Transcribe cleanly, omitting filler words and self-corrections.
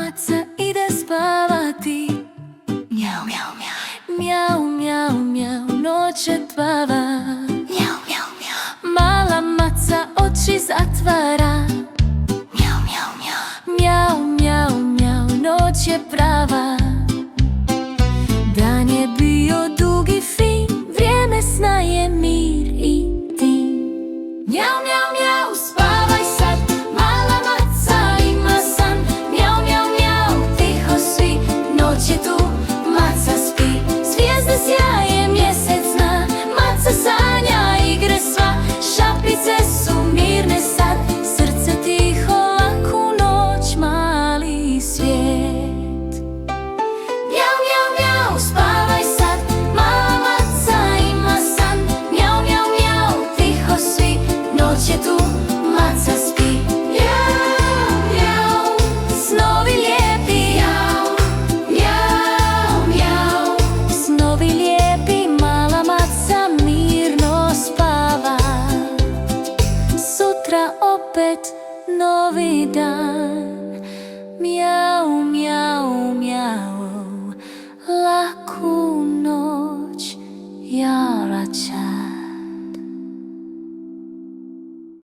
maca ide spavati. Mjau, mjau, mjau, mjau, mjau, noć je plava. Mjau, mjau, mjau. Mala maca oči zatvara. Mjau, mjau, mjau, mjau, mjau, mjau, noć je prava. Dan je bio dug i fin, vrijeme sna je mir i din. Mjau, mjau, mjau, spavaj sad, mala maca ima san. Mjau, mjau, mjau, tiho svi, noć je tu, maca spi. Zvijezde sjaje, mjesec zna, maca sanja igre sva. Šapice su mirne sad, srce tiho, laku noć, mali svijet. Mjau, mjau, mjau, spavaj sad, mala maca ima san. Mjau, mjau, mjau, tiho svi, noć je tu, maca spi. Mjau, mjau, snovi lijepi. Mjau, mjau, mjau, snovi lijepi, mala maca mirno spava. Sutra opet novi dan. Mjau, mjau, mjau, laku noć, jarača.